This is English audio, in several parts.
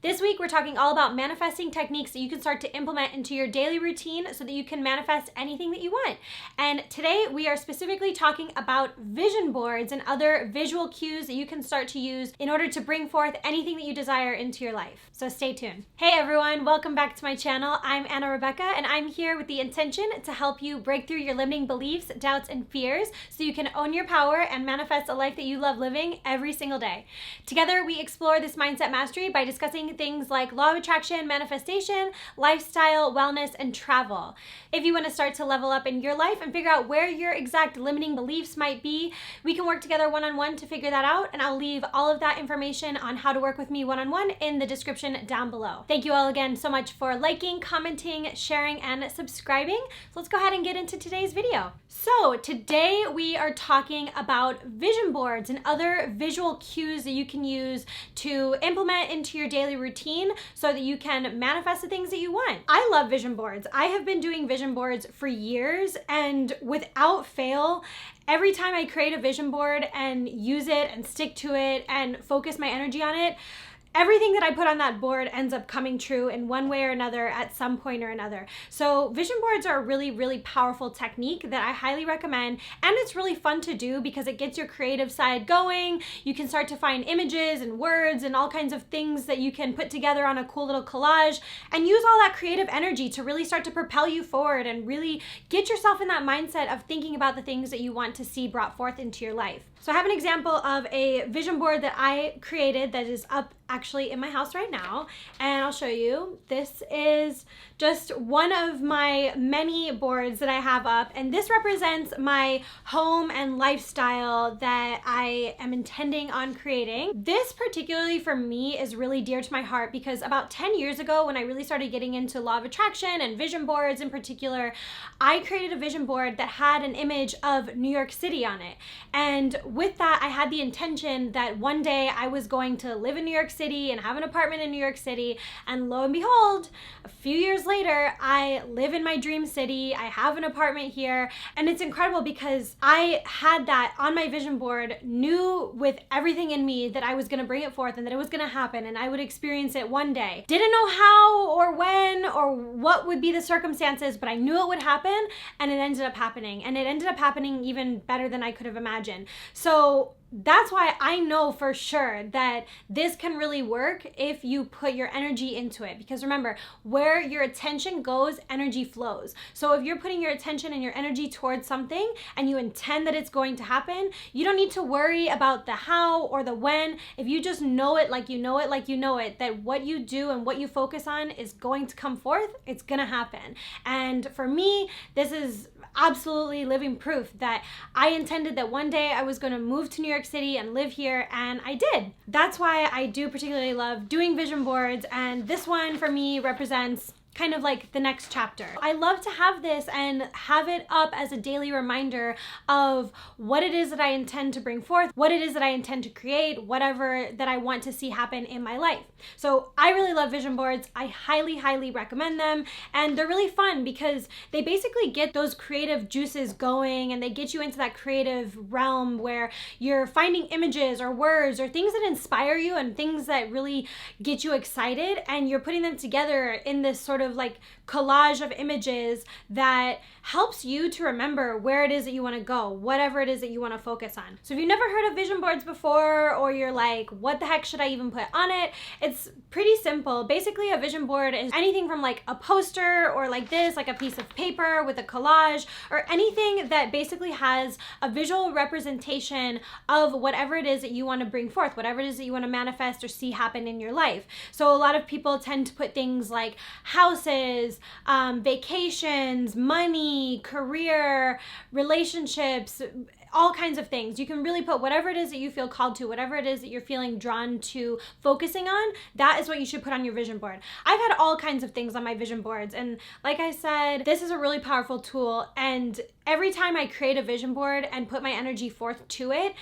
This week, we're talking all about manifesting techniques that you can start to implement into your daily routine so that you can manifest anything that you want. And today, we are specifically talking about vision boards and other visual cues that you can start to use in order to bring forth anything that you desire into your life. So stay tuned. Hey everyone, welcome back to my channel. I'm Anna Rebecca, and I'm here with the intention to help you break through your limiting beliefs, doubts, and fears so you can own your power and manifest a life that you love living every single day. Together, we explore this mindset mastery by discussing things like law of attraction, manifestation, lifestyle, wellness, and travel. If you want to start to level up in your life and figure out where your exact limiting beliefs might be, we can work together one-on-one to figure that out, and I'll leave all of that information on how to work with me one-on-one in the description down below. Thank you all again so much for liking, commenting, sharing, and subscribing. So let's go ahead and get into today's video. So today we are talking about vision boards and other visual cues that you can use to implement into your daily routine so that you can manifest the things that you want. I love vision boards. I have been doing vision boards for years, and without fail, every time I create a vision board and use it and stick to it and focus my energy on it, everything that I put on that board ends up coming true in one way or another at some point or another. So vision boards are a really, really powerful technique that I highly recommend. And it's really fun to do because it gets your creative side going. You can start to find images and words and all kinds of things that you can put together on a cool little collage and use all that creative energy to really start to propel you forward and really get yourself in that mindset of thinking about the things that you want to see brought forth into your life. So I have an example of a vision board that I created that is up actually in my house right now, and I'll show you. This is just one of my many boards that I have up, and this represents my home and lifestyle that I am intending on creating. This particularly for me is really dear to my heart because about 10 years ago, when I really started getting into law of attraction and vision boards in particular, I created a vision board that had an image of New York City on it. And with that, I had the intention that one day I was going to live in New York City and have an apartment in New York City. And lo and behold, a few years later, I live in my dream city. I have an apartment here. And it's incredible because I had that on my vision board, knew with everything in me that I was going to bring it forth and that it was going to happen and I would experience it one day. Didn't know how or when or what would be the circumstances, but I knew it would happen, and it ended up happening. And it ended up happening even better than I could have imagined. So that's why I know for sure that this can really work if you put your energy into it. Because remember, where your attention goes, energy flows. So if you're putting your attention and your energy towards something and you intend that it's going to happen, you don't need to worry about the how or the when. If you just know it like you know it, like you know it, that what you do and what you focus on is going to come forth, it's gonna happen. And for me, this is absolutely living proof that I intended that one day I was going to move to New York City and live here, and I did. That's why I do particularly love doing vision boards, and this one for me represents kind of like the next chapter. I love to have this and have it up as a daily reminder of what it is that I intend to bring forth, what it is that I intend to create, whatever that I want to see happen in my life. So I really love vision boards. I highly, highly recommend them. And they're really fun because they basically get those creative juices going and they get you into that creative realm where you're finding images or words or things that inspire you and things that really get you excited, and you're putting them together in this sort of like collage of images that helps you to remember where it is that you want to go, whatever it is that you want to focus on. So if you've never heard of vision boards before, or you're like, what the heck should I even put on it? It's pretty simple. Basically, a vision board is anything from like a poster or like this, like a piece of paper with a collage, or anything that basically has a visual representation of whatever it is that you want to bring forth, whatever it is that you want to manifest or see happen in your life. So a lot of people tend to put things like houses, vacations, money, career, relationships, all kinds of things. You can really put whatever it is that you feel called to, whatever it is that you're feeling drawn to focusing on, that is what you should put on your vision board. I've had all kinds of things on my vision boards, and like I said, this is a really powerful tool, and every time I create a vision board and put my energy forth to it,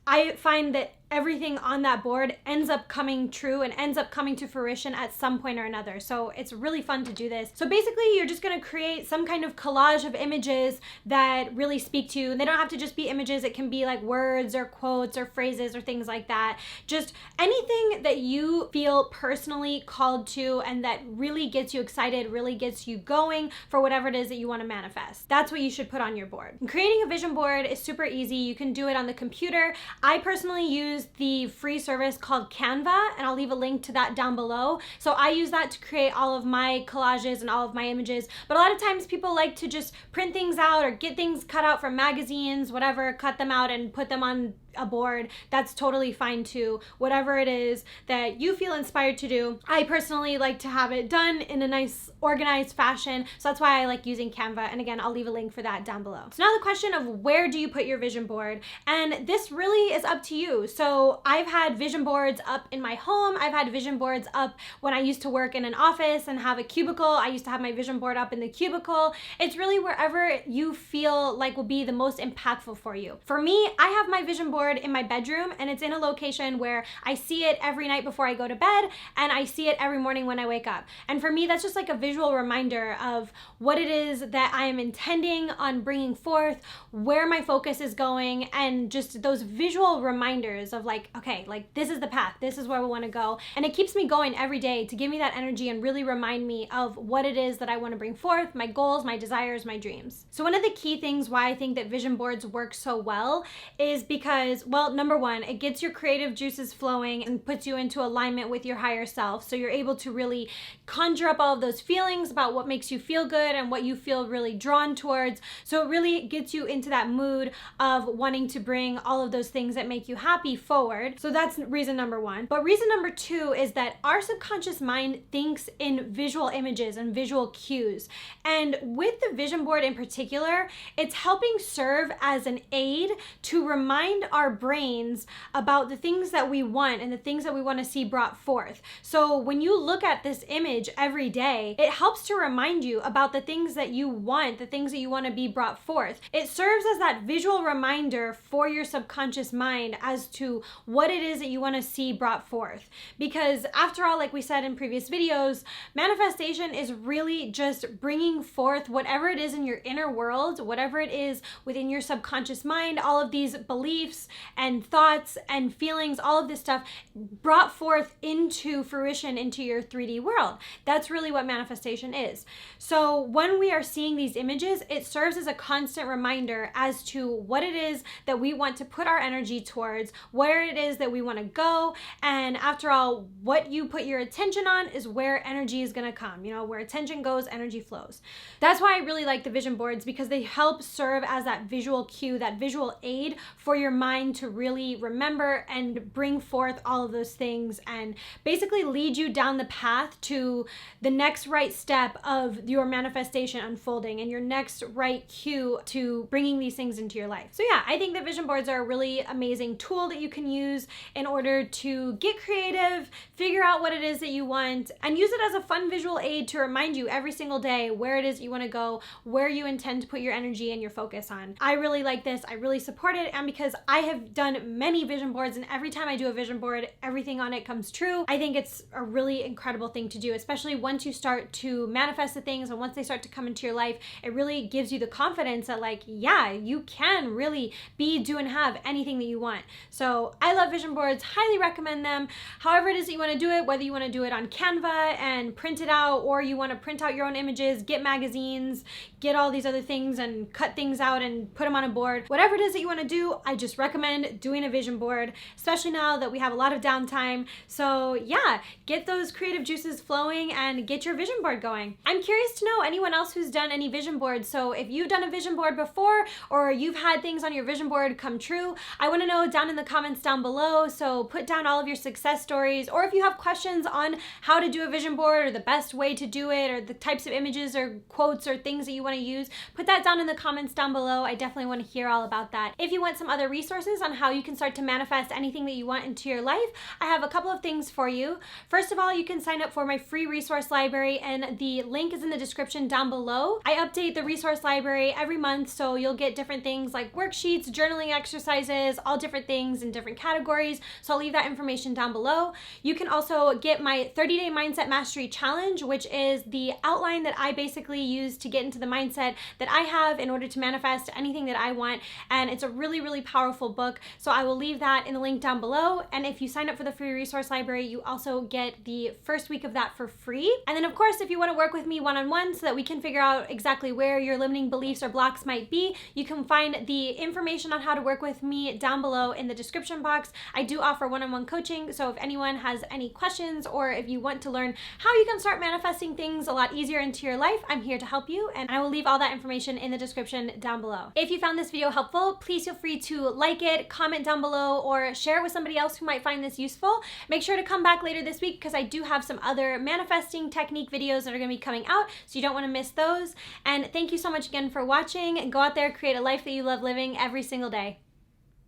I find that everything on that board ends up coming true and ends up coming to fruition at some point or another. So it's really fun to do this. So basically, you're just gonna create some kind of collage of images that really speak to you. And they don't have to just be images. It can be like words or quotes or phrases or things like that. Just anything that you feel personally called to and that really gets you excited, really gets you going for whatever it is that you want to manifest. That's what you should put on your board. And creating a vision board is super easy. You can do it on the computer. I personally use the free service called Canva, and I'll leave a link to that down below. So I use that to create all of my collages and all of my images. But a lot of times people like to just print things out or get things cut out from magazines, whatever, cut them out and put them on a board. That's totally fine too. Whatever it is that you feel inspired to do. I personally like to have it done in a nice organized fashion. So that's why I like using Canva. And again, I'll leave a link for that down below. So now the question of where do you put your vision board? And this really is up to you. So I've had vision boards up in my home. I've had vision boards up when I used to work in an office and have a cubicle. I used to have my vision board up in the cubicle. It's really wherever you feel like will be the most impactful for you. For me, I have my vision board in my bedroom, and it's in a location where I see it every night before I go to bed, and I see it every morning when I wake up. And for me, that's just like a visual reminder of what it is that I am intending on bringing forth, where my focus is going, and just those visual reminders of like, okay, like this is the path, this is where we want to go. And it keeps me going every day to give me that energy and really remind me of what it is that I want to bring forth, my goals, my desires, my dreams. So one of the key things why I think that vision boards work so well is because, well, number one, it gets your creative juices flowing and puts you into alignment with your higher self. So you're able to really conjure up all of those feelings about what makes you feel good and what you feel really drawn towards. So it really gets you into that mood of wanting to bring all of those things that make you happy forward. So that's reason number one. But reason number two is that our subconscious mind thinks in visual images and visual cues. And with the vision board in particular, it's helping serve as an aid to remind our brains about the things that we want and the things that we want to see brought forth. So when you look at this image every day, it helps to remind you about the things that you want, the things that you want to be brought forth. It serves as that visual reminder for your subconscious mind as to what it is that you want to see brought forth. Because after all, like we said in previous videos, manifestation is really just bringing forth whatever it is in your inner world, whatever it is within your subconscious mind, all of these beliefs and thoughts and feelings, all of this stuff brought forth into fruition into your 3D world. That's really what manifestation is. So when we are seeing these images, it serves as a constant reminder as to what it is that we want to put our energy towards, where it is that we want to go. And after all, what you put your attention on is where energy is going to come. You know, where attention goes, energy flows. That's why I really like the vision boards, because they help serve as that visual cue, that visual aid for your mind to really remember and bring forth all of those things and basically lead you down the path to the next right step of your manifestation unfolding and your next right cue to bringing these things into your life. So yeah, I think that vision boards are a really amazing tool that you can use in order to get creative, figure out what it is that you want, and use it as a fun visual aid to remind you every single day where it is you want to go, where you intend to put your energy and your focus on. I really like this. I really support it. And because I have done many vision boards, and every time I do a vision board, everything on it comes true, I think it's a really incredible thing to do, especially once you start to manifest the things and once they start to come into your life. It really gives you the confidence that like, yeah, you can really be, do, and have anything that you want. So I love vision boards, highly recommend them. However it is that you want to do it, whether you want to do it on Canva and print it out, or you want to print out your own images, get magazines, get all these other things and cut things out and put them on a board. Whatever it is that you want to do, I just recommend doing a vision board, especially now that we have a lot of downtime. So yeah, get those creative juices flowing and get your vision board going. I'm curious to know anyone else who's done any vision boards. So if you've done a vision board before, or you've had things on your vision board come true, I want to know down in the comments down below. So put down all of your success stories, or if you have questions on how to do a vision board or the best way to do it, or the types of images or quotes or things that you want to use, put that down in the comments down below. I definitely want to hear all about that. If you want some other resources resources on how you can start to manifest anything that you want into your life, I have a couple of things for you. First of all, you can sign up for my free resource library, and the link is in the description down below. I update the resource library every month, so you'll get different things like worksheets, journaling exercises, all different things in different categories. So I'll leave that information down below. You can also get my 30-day mindset mastery challenge, which is the outline that I basically use to get into the mindset that I have in order to manifest anything that I want. And it's a really, really powerful book. So I will leave that in the link down below. And if you sign up for the free resource library, you also get the first week of that for free. And then of course, if you want to work with me one-on-one so that we can figure out exactly where your limiting beliefs or blocks might be, you can find the information on how to work with me down below in the description box. I do offer one-on-one coaching. So if anyone has any questions, or if you want to learn how you can start manifesting things a lot easier into your life, I'm here to help you, and I will leave all that information in the description down below. If you found this video helpful, please feel free to like it, comment down below, or share it with somebody else who might find this useful. Make sure to come back later this week because I do have some other manifesting technique videos that are going to be coming out, so you don't want to miss those. And thank you so much again for watching, and go out there, create a life that you love living every single day.